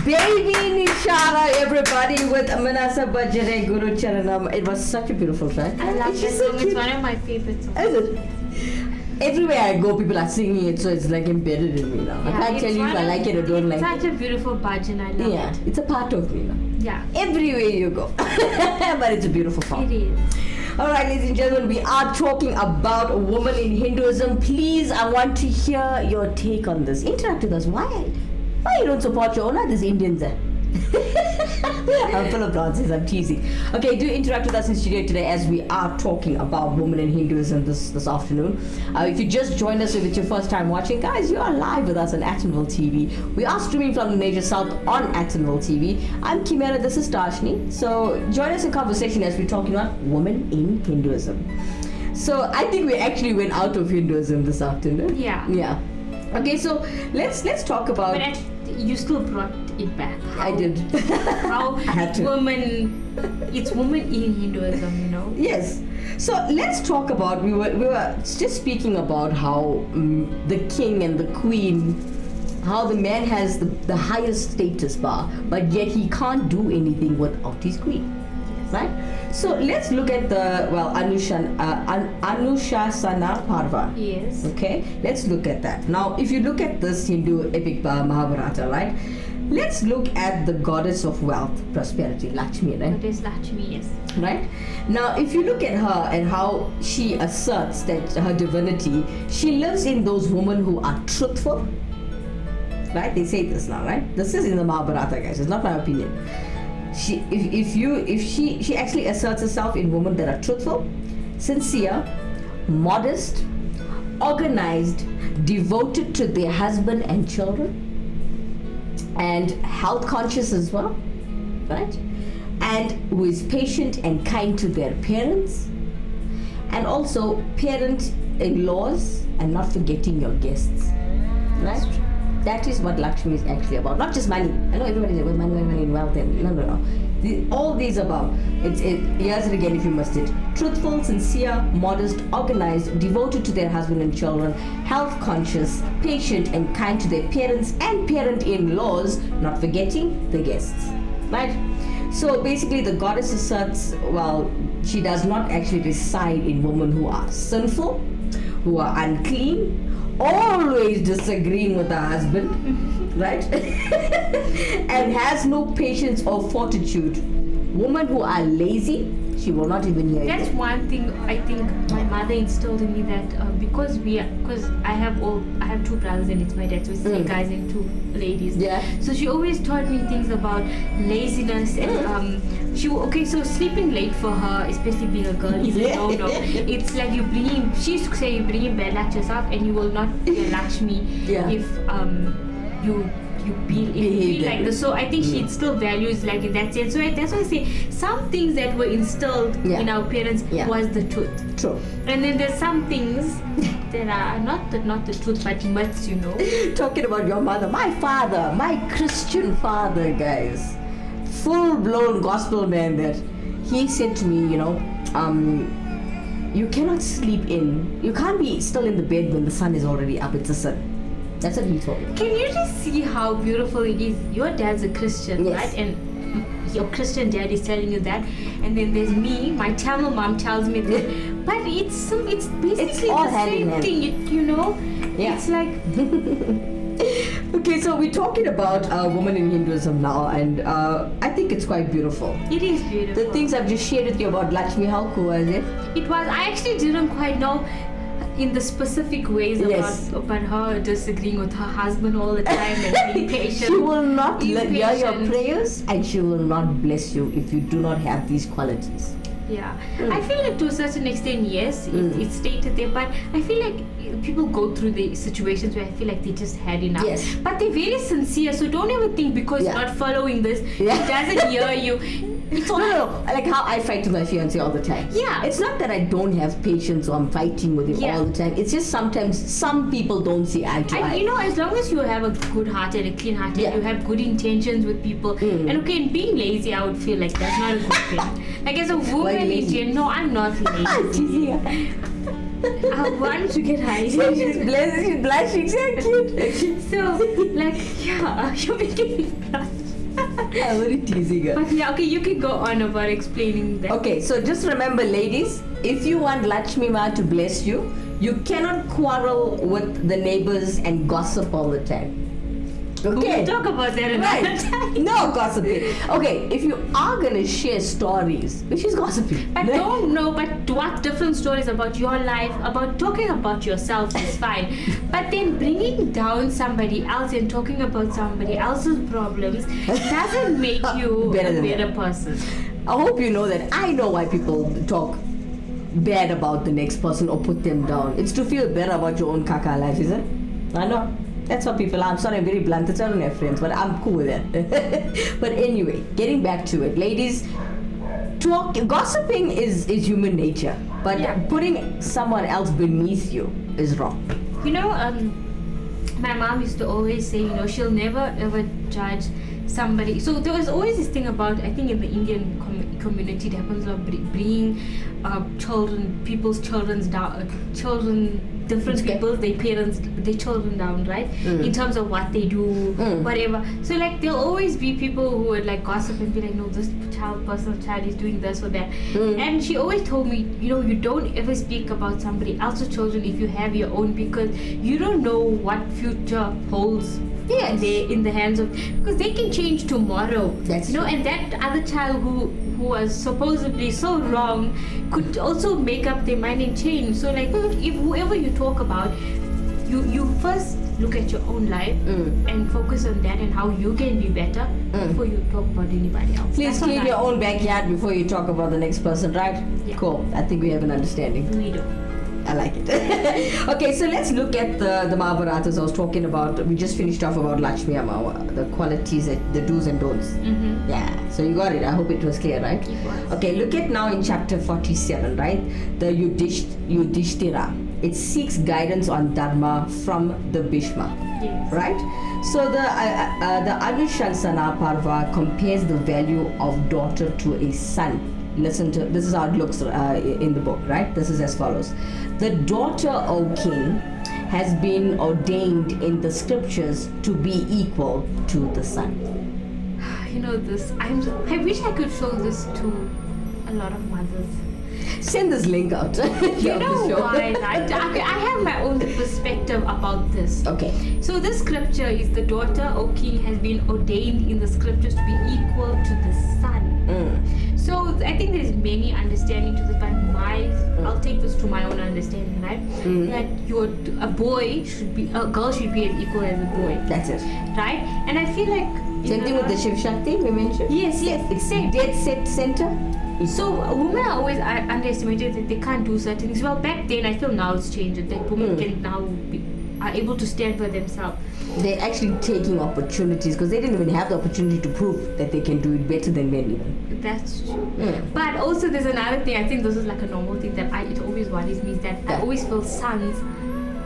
Baby Nishara, everybody, with Manasa Bajare Guru Charanam. It was such a beautiful track. I love It's this just so song. It's cute. one of my favorite songs. Is it? Everywhere I go, people are singing it, so it's like embedded in me now. I can't it's tell you if one I of- like it or don't like Such it. a beautiful bhajan. I love Yeah, it. it's a part of me now. Yeah, Everywhere you go. But it's a beautiful song. it is. Alright, ladies and gentlemen, we are talking about a woman in Hinduism. Please, I want to hear your take on this. Interact with us. Why you don't support your own? These Indians. I'm full of nonsense, I'm teasing. Okay, do interact with us in studio today as we are talking about women in Hinduism this afternoon. If you just joined us, if it's your first time watching, guys, you are live with us on Actonville TV. We are streaming from the Nature South on Actonville TV. I'm Kimera, this is Dashnee. So join us in conversation as we're talking about women in Hinduism. So I think we actually went out of Hinduism this afternoon. Yeah. Yeah. Okay, so let's talk about. But you still brought it back. I did. How I had to. it's women in Hinduism, you know. Yes. So let's talk about. We were just speaking about how the king and the queen, how the man has the highest status bar, but yet he can't do anything without his queen. Right? So let's look at the Anushasana Parva. Yes. Okay, let's look at that. Now, if you look at this Hindu epic Mahabharata, right? Let's look at the goddess of wealth, prosperity, Lakshmi, right? It is Lakshmi, yes. Right? Now, if you look at her and how she asserts that her divinity, she lives in those women who are truthful. Right? They say this now, right? This is in the Mahabharata, guys. It's not my opinion. She actually asserts herself in women that are truthful, sincere, modest, organized, devoted to their husband and children, and health conscious as well, right? And who is patient and kind to their parents, and also parent-in-laws, and not forgetting your guests, right? That is what Lakshmi is actually about. Not just money. I know everybody says, well, money, and wealth, and no. All these above. Here's it again if you missed it. Truthful, sincere, modest, organized, devoted to their husband and children, health conscious, patient and kind to their parents and parent-in-laws, not forgetting the guests. Right? So basically the goddess asserts, well, she does not actually reside in women who are sinful, who are unclean, always disagreeing with her husband, right? And has no patience or fortitude. Women who are lazy, she will not even hear That's you. one thing I think my mother instilled in me, that because I have two brothers and it's my dad, so it's three guys and two ladies. Yeah. So she always taught me things about laziness and so sleeping late for her, especially being a girl, is a no. It's like she used to say you're bringing bad luck to yourself, and you will not be a Lakshmi if you behave like this. So I think she still values like in that sense. So that's why I say some things that were instilled in our parents was the truth. True. And then there's some things that are not the truth but myths, you know. Talking about your mother, my father, my Christian father, guys, full-blown gospel man, that he said to me, you cannot sleep in, you can't be still in the bed when the sun is already up. It's a sin. That's what he told me. Can you just see how beautiful it is? Your dad's a Christian, Yes. right? And your Christian dad is telling you that, and then there's me, my Tamil mom tells me that. But it's basically all the hand in same hand. thing, Yeah. It's like Okay, so we're talking about women in Hinduism now, and I think it's quite beautiful. it is beautiful. The things I've just shared with you about Lakshmi, how cool was it? It was. I actually didn't quite know in the specific ways Yes. about her disagreeing with her husband all the time and being patient. She will not hear your Impatient. prayers, and she will not bless you if you do not have these qualities. Yeah, I feel like to a certain extent, yes, it's stated there, but I feel like people go through the situations where I feel like they just had enough. Yes. But they're very sincere, so don't ever think because Yeah. you're not following this, Yeah. it doesn't hear you. It's all No, like how I fight with my fiance all the time. Yeah. It's not that I don't have patience or I'm fighting with him Yeah. all the time. It's just sometimes some people don't see eye to eye. And as long as you have a good heart and a clean heart and Yeah. you have good intentions with people, and and being lazy, I would feel like that's not a good thing. Like as a woman in lazy? general, no, I'm not lazy. I want to get high. She's blushing, so cute. So, you're making me blush. I'm very teasing her. But yeah, okay, you can go on about explaining that. Okay, so just remember, ladies, if you want Lakshmi Ma to bless you, you cannot quarrel with the neighbors and gossip all the time. Okay. We'll talk about that another Right. time. No gossiping. Okay, if you are gonna share stories, which is gossiping. But but what different stories about your life, about talking about yourself is fine. But then bringing down somebody else and talking about somebody else's problems doesn't make you Better a than better person. I hope you know that I know why people talk bad about the next person or put them down. It's to feel better about your own caca life, is it? I know. That's what people are. I'm sorry, I'm very blunt. It's not on their friends, but I'm cool with that. But anyway, getting back to it, ladies, gossiping is human nature, but putting someone else beneath you is wrong. My mom used to always say, she'll never ever judge somebody. So there was always this thing about, I think in the Indian community, it happens a lot, bringing people's children different Okay. people, their parents, their children down, right? In terms of what they do, whatever. So like there'll always be people who would like gossip and be like, no, this personal child is doing this or that. And she always told me, you know, you don't ever speak about somebody else's children if you have your own, because you don't know what future holds. Yes. They're in the hands of, because they can change tomorrow. That's you know, true. and that other child who was supposedly so wrong could also make up their mind and change. So like if whoever you talk about, you first look at your own life and focus on that and how you can be better before you talk about anybody else. Please That's what clean I- your own backyard before you talk about the next person, right? Yeah. Cool. I think we have an understanding. We do. I like it. Okay, so let's look at the Mahabharatas I was talking about. We just finished off about Lakshmi Amma, the qualities, the do's and don'ts. Yeah, so you got it. I hope it was clear, right? It was. Okay, look at now in chapter 47, right? The Yudhishthira. It seeks guidance on Dharma from the Bhishma. Yes. Right? So the Anushansana Parva compares the value of daughter to a son. Listen to this is how it looks in the book, right? This is as follows: the daughter, O king, has been ordained in the scriptures to be equal to the son. You know this. I wish I could show this to a lot of mothers. Send this link out. You know why? Right? I have my own perspective about this. Okay. So this scripture is the daughter, O king, has been ordained in the scriptures to be equal to the son. So I think there's many understanding to this, but I'll take this to my own understanding, right? That a girl should be as equal as a boy, That's it. right? And I feel like Same thing with the Shiv Shakti we mentioned. Yes, It's same. dead set center. So women are always underestimated that they can't do certain things. Well, back then I feel now it's changed. That women can now are able to stand for themselves. They're actually taking opportunities because they didn't even have the opportunity to prove that they can do it better than men even. That's true. But also there's another thing. I think this is like a normal thing that it always worries me, is that I always feel sons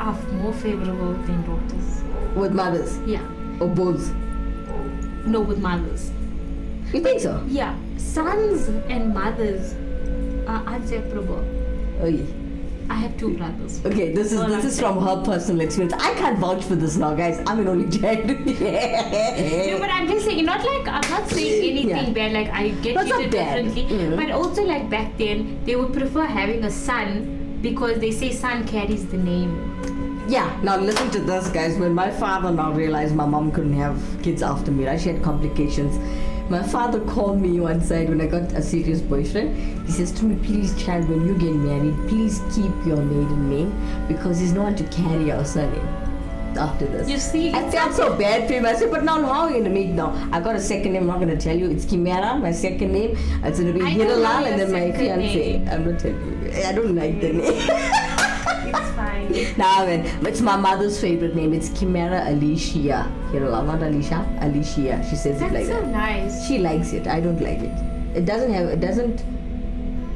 are more favorable than daughters. With mothers Yeah. or both. No, with mothers. You think so? Yeah. Sons and mothers are inseparable. Oy. I have two brothers. Okay, this is from her personal experience. I can't vouch for this now, guys. I'm an only child. No, but I'm just saying, I'm not saying anything bad, like I get That's not treated bad. differently. But also like back then, they would prefer having a son because they say son carries the name. Yeah, now listen to this, guys. When my father now realized my mom couldn't have kids after me, right? She had complications. My father called me one side when I got a serious boyfriend. He says to me, please, child, when you get married, please keep your maiden name because he's not one to carry our surname after this. You see, I felt so bad for him. I said, but now how are you going to make now? I got a second name, I'm not going to tell you. It's Kimera, my second name. It's going to be I don't know Heeralal your and then my second fiance. name. I'm not telling you. I don't like the name. it's fine. Nah, man, it's my mother's favorite name. It's Kimera Alicia. Heeralal, not Alicia, Alicia. She says it That's like so that. nice. She likes it. I don't like it. It doesn't.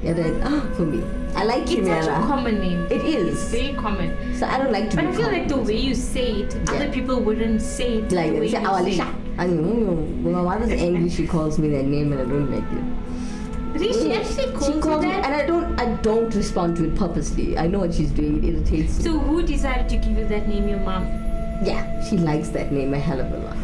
Yeah, for me. I like It's such a Kimera. common name. It It's is. very common. So I don't like to But be I feel like the called way you say it, other Yeah. people wouldn't say it like the way say, you oh, say Alicia. it. I mean, when my mother's angry, she calls me that name and I don't like it. Really? She actually calls She you calls me, that? and I don't respond to it purposely. I know what she's doing. It irritates me. So who decided to give you that name, your mom? Yeah, she likes that name a hell of a lot.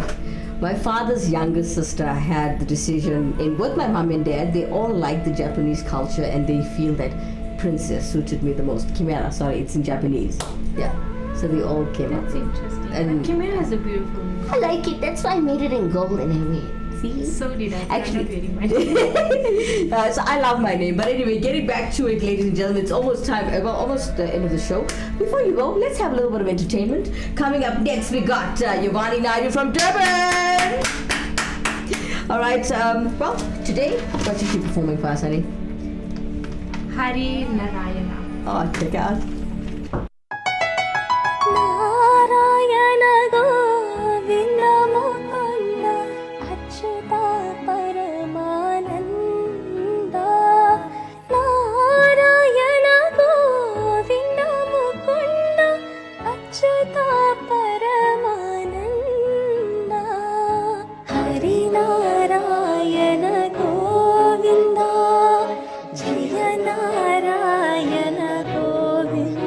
My father's younger sister had the decision in both my mom and dad. They all like the Japanese culture and they feel that princess suited me the most. Kimera, sorry, it's in Japanese. Yeah, so they all came That's up. interesting. And- Kimera has a beautiful name. I like it. That's why I made it in gold and I wear. See? So did I. Actually- I'm not very much. So I love my name. But anyway, getting back to it, ladies and gentlemen, it's almost time, almost the end of the show. Before you go, let's have a little bit of entertainment. Coming up next, we got Yovani Naidu from Durban. All right. Well, today, what you keep performing for us, honey? Hari Narayana. Oh, check out. Narayan Govind Mukund Achyut परमानन्द नारायण गोविन्द मुकुन्द अच्युत परमानन्द हरिनारायण गोविन्द जय Narayan Govind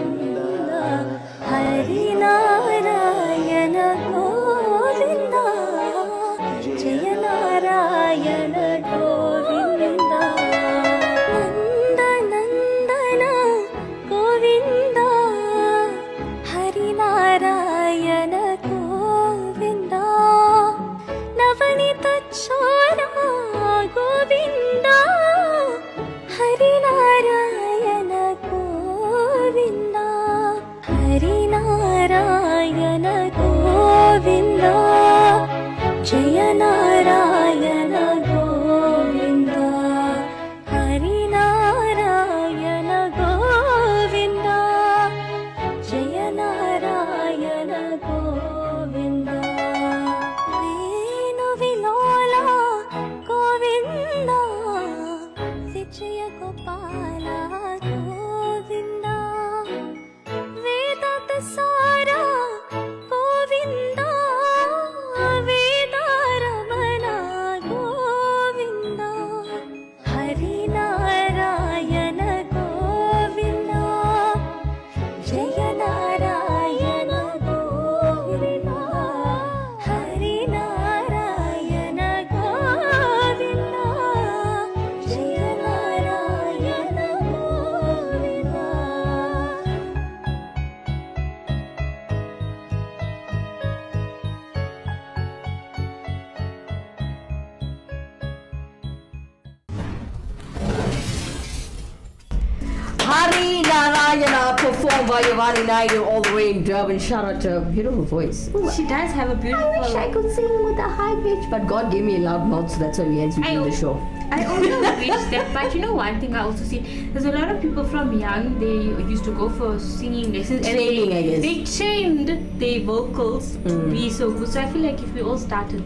Hari Narayana performed by Yavani Naidu all the way in Durban. Shout out to her beautiful voice. Ooh, She does have a I wish beautiful. I could sing with a high pitch, but God gave me a loud mouth, so that's why we had to do the show. I also wish that, but you know one thing I also see, there's a lot of people from young, they used to go for singing lessons. and Training, they, I guess. They trained their vocals to be so good. So I feel like if we all started.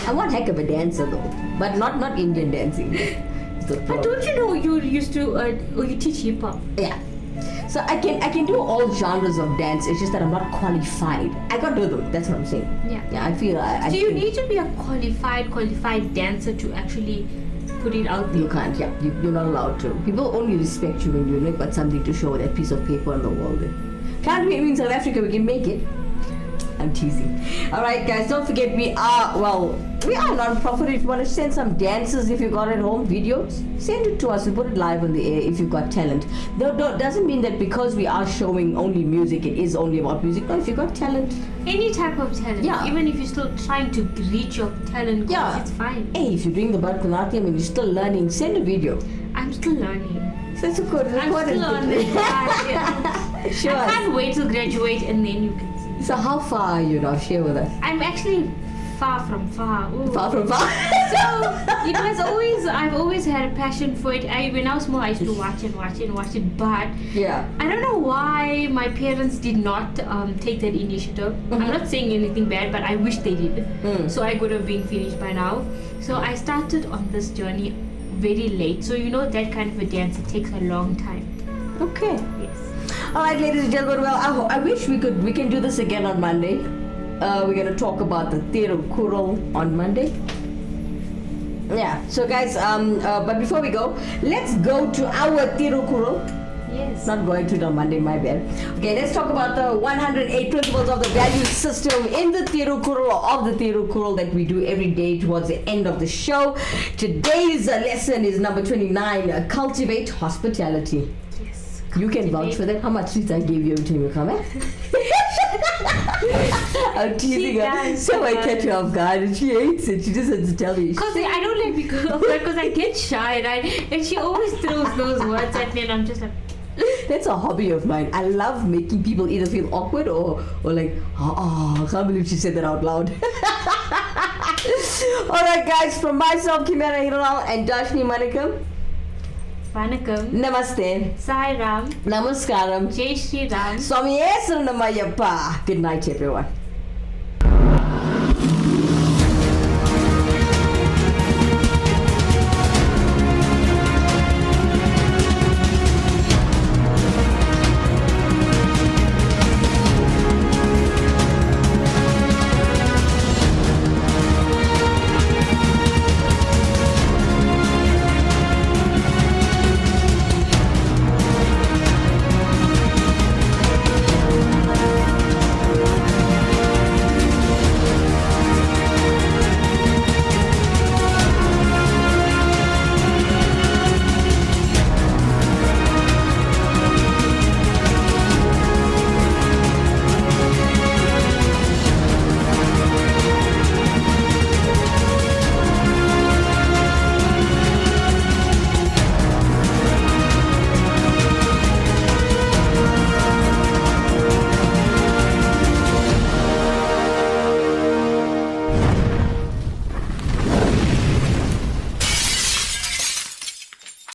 I'm one heck of a dancer though, but not Indian dancing. It's the But problem. don't you know you used to, you teach hip hop? Yeah. So I can do all genres of dance. It's just that I'm not qualified. I can't do them. That's what I'm saying. Yeah. Yeah, I feel. I So you think need to be a qualified dancer to actually put it out there. you can't. Yeah, you're not allowed to. People only respect you when you've got something to show, that piece of paper on the wall. Can't we in South Africa? We can make it. I'm teasing. All right, guys. Don't forget we are non-profit. If you want to send some dances, if you got at home videos, send it to us. We'll put it live on the air if you've got talent. Doesn't mean that because we are showing only music, it is only about music. No, if you've got talent, Any type of talent. Yeah. Even if you're still trying to reach your talent goals, Yeah. it's fine. hey, if you're doing the Bharatanatyam and you're still learning, send a video. I'm still learning. So it's a good I'm still learning. Sure. I can't wait to graduate and then you can see. So how far are you now? Share with us. I'm actually far from far. Ooh. Far from far. So it was always, I've always had a passion for it. When I was small, I used to watch it, but Yeah. I don't know why my parents did not take that initiative. I'm not saying anything bad, but I wish they did. So I could have been finished by now. So I started on this journey very late. So you know that kind of a dance, it takes a long time. Okay. Yes. All right, ladies and gentlemen. Well, I wish we can do this again on Monday. We're gonna talk about the Tirukural on Monday. Yeah. So guys, but before we go, let's go to our Tirukural. Yes. Not going to it on Monday, my bad. Okay, let's talk about the 108 principles of the value system in the Tirukural, or of the Tirukural, that we do every day towards the end of the show. Today's lesson is number 29, cultivate hospitality. Yes. You can vouch for that. How much sweets I gave you every time you come, eh? I'm teasing her. does. So I catch her off guard and she hates it. She just has to tell me. Because I don't let me go because I get shy and she always throws those words at me and I'm just like, That's a hobby of mine. I love making people either feel awkward or like, I can't believe she said that out loud. Alright guys, from myself, Kimera, Heeralal, and Dashnee, Manikam, Manikam, Namaste, Sai Ram, Namaskaram, Jai Shri Ram. Swami Saranam Ayyappa. Good night everyone.